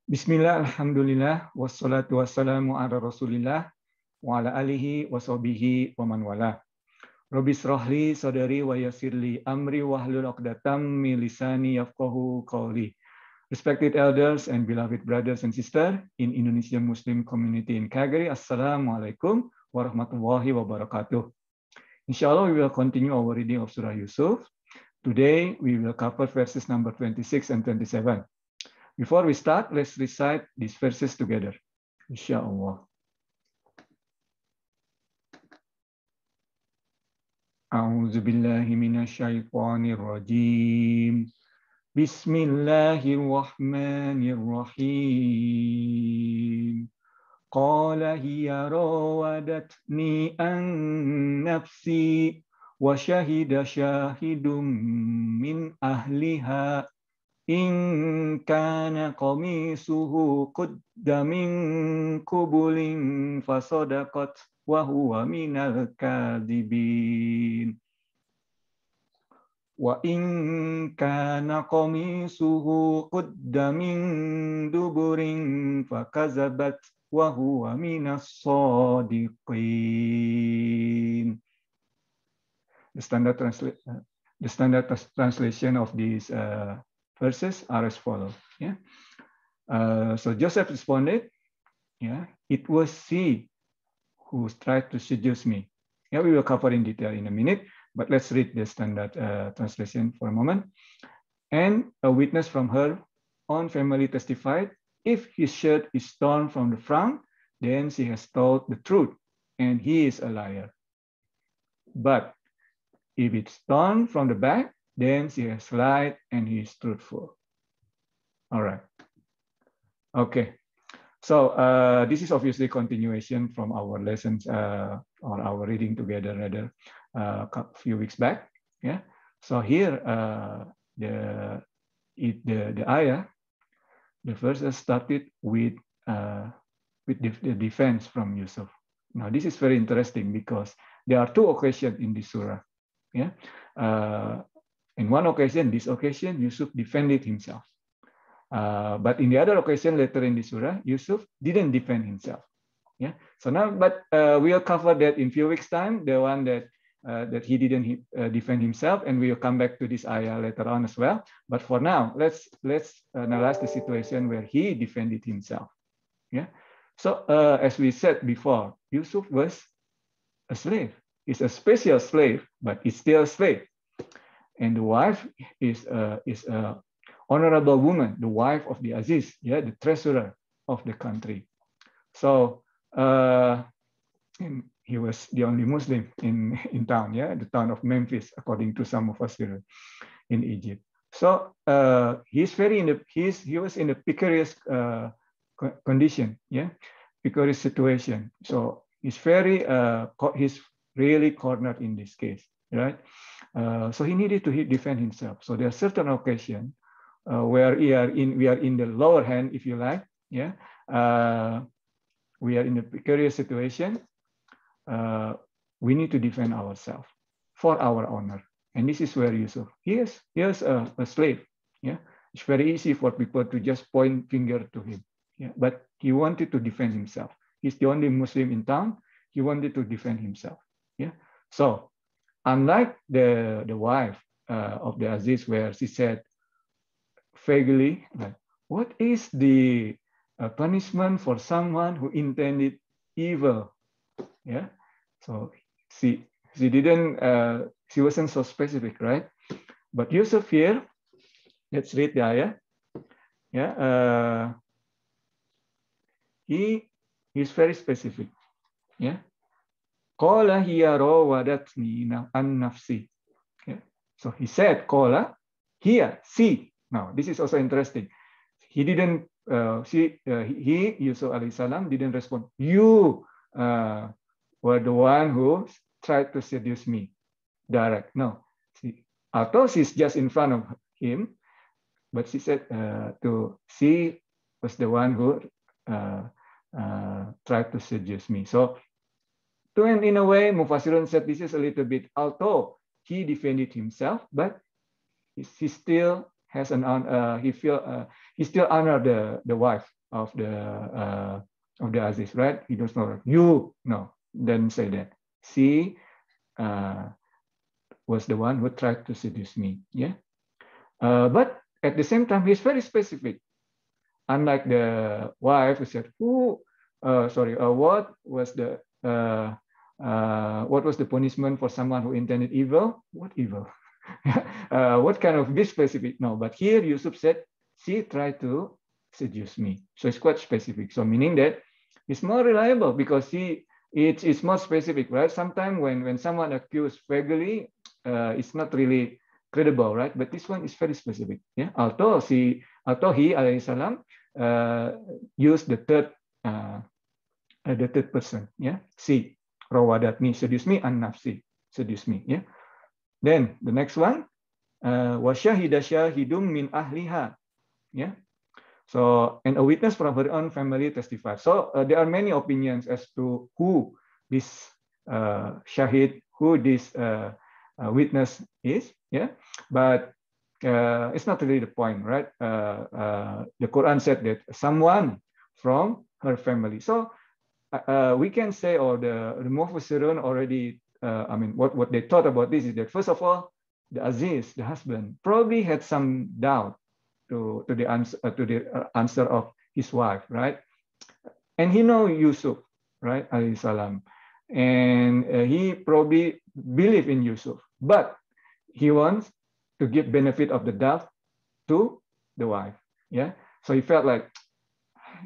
Bismillah, alhamdulillah, wassalatu wassalamu ala rasulillah, wa ala alihi wa sahbihi wa man wala. Rabbi srahli sadari wa yassirli amri wahlul 'uqdatam min lisani yafqahu qawli. Respected elders and beloved brothers and sisters in Indonesian Muslim community in Calgary, Assalamualaikum warahmatullahi wabarakatuh. Inshallah, we will continue our reading of Surah Yusuf. Today, we will cover verses number 26 and 27. Before we start, let's recite these verses together. Insyaallah. A'udzu billahi minasyaitonir rajim. Bismillahirrahmanirrahim. Qala hiya rawadatni an nafsi wa syahida syahidum min ahliha in kana qamisuhu qudda min qubulin fasadaqat wa huwa minal kadhibin wa in kana qamisuhu qudda min duburin fakazabat wa huwa minas sadiqin. The standard translation of these verses are as follows. Yeah. So Joseph responded, yeah, it was she who tried to seduce me. Yeah, we will cover in detail in a minute, but let's read the standard translation for a moment. And a witness from her own family testified, if his shirt is torn from the front, then she has told the truth, and he is a liar. But if it's torn from the back, then she has lied and he is truthful. All right. Okay. So this is obviously continuation from our lessons or our reading together rather a few weeks back. Yeah. So here the ayah, the verses started with the defense from Yusuf. Now this is very interesting because there are two occasions in this surah. Yeah. In one occasion, this occasion, Yusuf defended himself. But in the other occasion, later in the surah, Yusuf didn't defend himself. Yeah. So now, but we'll cover that in few weeks' time. The one that he didn't defend himself, and we'll come back to this ayah later on as well. But for now, let's analyze the situation where he defended himself. Yeah. So as we said before, Yusuf was a slave. He's a special slave, but he's still a slave. And the wife is a honorable woman, the wife of the Aziz, yeah, the treasurer of the country. So he was the only Muslim in town, yeah, the town of Memphis, according to some of us here in Egypt. So he was in a precarious condition, yeah, precarious situation. So he's really cornered in this case, right? So he needed to defend himself. So there are certain occasions where we are in the lower hand, if you like. Yeah, we are in a precarious situation. We need to defend ourselves for our honor, and this is where Yusuf. He is a slave. Yeah, it's very easy for people to just point finger to him. Yeah, but he wanted to defend himself. He's the only Muslim in town. He wanted to defend himself. Yeah, so. Unlike the wife of the Aziz, where she said vaguely, like, what is the punishment for someone who intended evil? Yeah, so she didn't, she wasn't so specific, right? But Yusuf here, let's read the ayah. Yeah, he's very specific. Yeah. Qala hiya rawadatni an nafsi. Okay. So he said, Qala, hiya, she. Now, this is also interesting. He didn't, Yusuf alayhi salam didn't respond. You were the one who tried to seduce me. Direct. No. Although she's just in front of him, but she said she was the one who tried to seduce me. So, in a way, Mufassirun said this is a little bit, although he defended himself, but he still has he still honored the wife, of the Aziz, right? He does not, you, no, doesn't say that. She was the one who tried to seduce me, yeah? But at the same time, he's very specific. Unlike the wife who said, what was the punishment for someone who intended evil? What evil? What kind of, be specific? No, but here Yusuf said, she tried to seduce me. So it's quite specific. So meaning that it's more reliable because it's more specific, right? Sometimes when someone accused vaguely, it's not really credible, right? But this one is very specific. Yeah. Although he alayhi salam used the third person. Yeah. She rawadatni, seduce me, an nafsi, seduce me. Yeah. Then the next one, wasyahida syahidum min ahliha. Yeah. So, and a witness from her own family testified. So there are many opinions as to who this shahid, who this witness is. Yeah, but it's not really the point, right? The Quran said that someone from her family. So we can say, or the Mufassirun already, what they thought about this is that first of all, the Aziz, the husband, probably had some doubt to the answer of his wife, right? And he know Yusuf, right, alayhi salam, and he probably believe in Yusuf, but he wants to give benefit of the doubt to the wife. Yeah, so he felt like,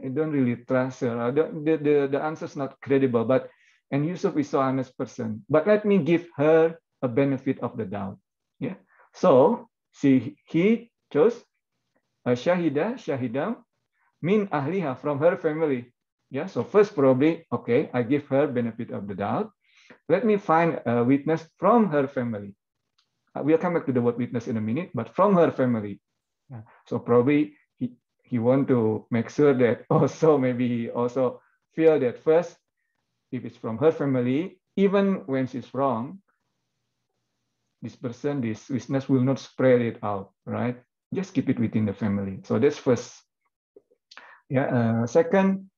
I don't really trust her. The answer is not credible. And Yusuf is so honest person. But let me give her a benefit of the doubt. Yeah. So he chose a shahida min ahliha, from her family. Yeah. So first probably, okay, I give her benefit of the doubt. Let me find a witness from her family. We'll come back to the word witness in a minute, but from her family. So probably he want to make sure that also maybe he also feel that first, if it's from her family, even when she's wrong, this witness will not spread it out, right? Just keep it within the family. So that's first. Yeah. Second,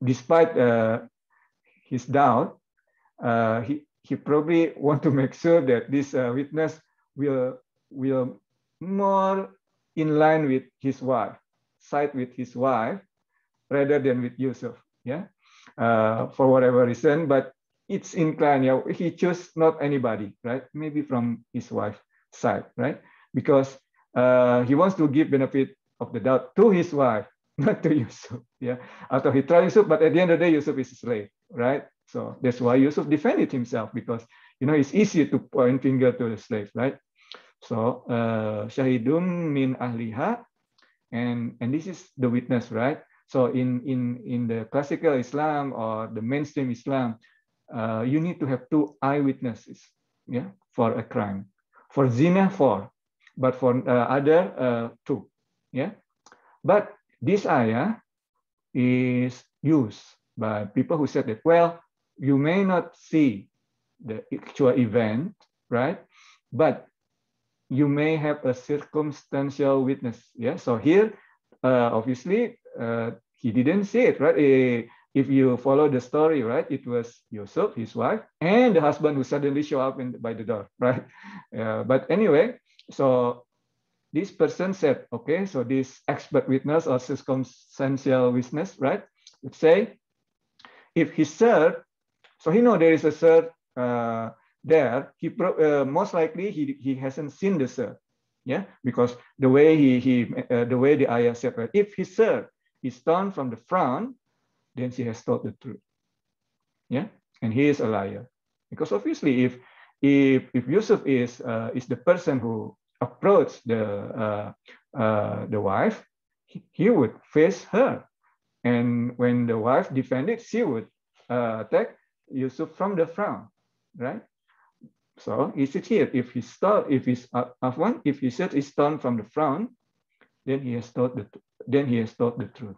despite his doubt, he probably want to make sure that this witness will more in line with his wife, side with his wife, rather than with Yusuf. Yeah, for whatever reason, but it's inclined. Yeah, he chose not anybody, right? Maybe from his wife's side, right? Because he wants to give benefit of the doubt to his wife, not to Yusuf. Yeah, after he tried Yusuf, but at the end of the day, Yusuf is a slave, right? So that's why Yusuf defended himself, because it's easy to point finger to the slave, right? So shahidun min ahliha, and this is the witness, right? So in the classical Islam or the mainstream Islam, you need to have 2 eyewitnesses, yeah, for a crime. For zina, 4, but for other 2, yeah. But this ayah is used by people who said that, well, you may not see the actual event, right? But you may have a circumstantial witness. Yeah. So here, obviously, he didn't see it, right? If you follow the story, right, it was Yusuf, his wife, and the husband who suddenly show up by the door, right? But anyway, so this person said, okay, so this expert witness or circumstantial witness, right? Let's say, if he served, so he know there is a serve there. Most likely he hasn't seen the serve, yeah, because the way the way the ayah said, right? If he served is turned from the front, then she has told the truth, yeah, and he is a liar, because obviously if Yusuf is the person who approached the wife, he would face her, and when the wife defended, she would attack Yusuf from the front, right? So is it here? If he said is turned from the front, then he has told the truth.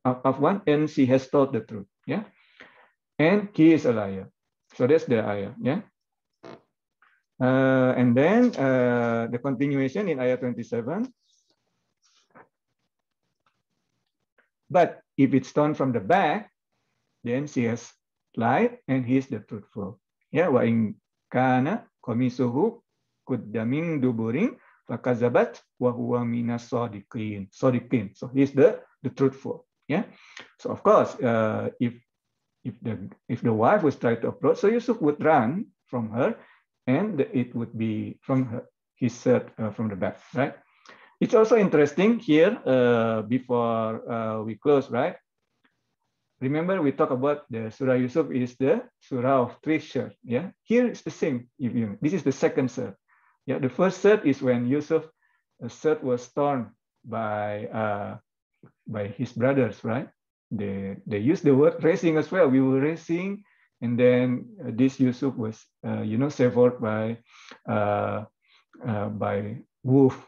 Afwan, and she has told the truth. Yeah, and he is a liar. So that's the ayah. Yeah. And then the continuation in ayah 27. But if it's turned from the back, then she has lied and he's the truthful. Yeah, wa in kana qamisuhu qudda min duburin fakazabat wa huwa minas sadiqin. Sadiqin. So he's the truthful. Yeah. So of course, if the wife was trying to approach, so Yusuf would run from her, and it would be from her, his shirt from the back, right? It's also interesting here, before we close, right? Remember, we talk about the Surah Yusuf is the Surah of three shirts. Yeah, here it's the same. This is the second shirt. Yeah, the first shirt is when Yusuf's shirt was torn by his brothers, right? They use the word racing as well. We were racing, and then this Yusuf was, severed by wolf.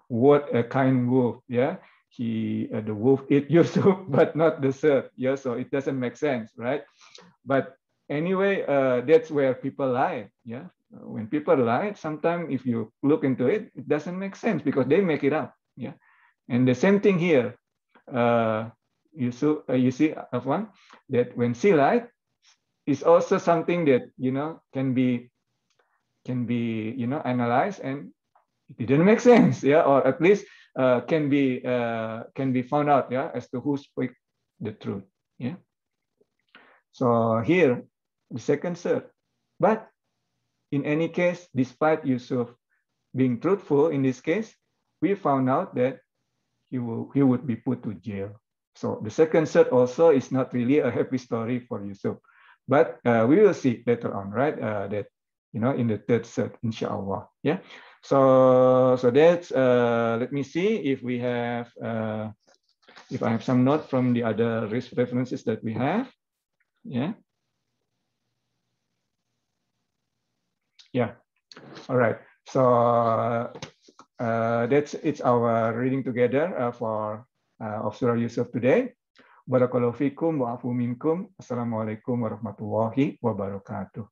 What a kind wolf, yeah. The wolf ate Yusuf, but not the shirt. Yeah, so it doesn't make sense, right? But anyway, that's where people lie. Yeah, when people lie, sometimes if you look into it, it doesn't make sense because they make it up. Yeah, and the same thing here. You see, Afwan, that when she lied, is also something that can be analyzed, and it didn't make sense, yeah, or at least can be found out, yeah, as to who spoke the truth, yeah. So here, the second shirt. But in any case, despite Yusuf being truthful in this case, we found out that he would be put to jail. So the second shirt also is not really a happy story for Yusuf, but we will see later on, right? That in the third shirt, inshallah, yeah. So that's, let me see if we have, if I have some note from the other references that we have. Yeah. Yeah. All right. So it's our reading together for of Surah Yusuf today. Barakallahu fikum wa afu minkum. Assalamualaikum warahmatullahi wabarakatuh.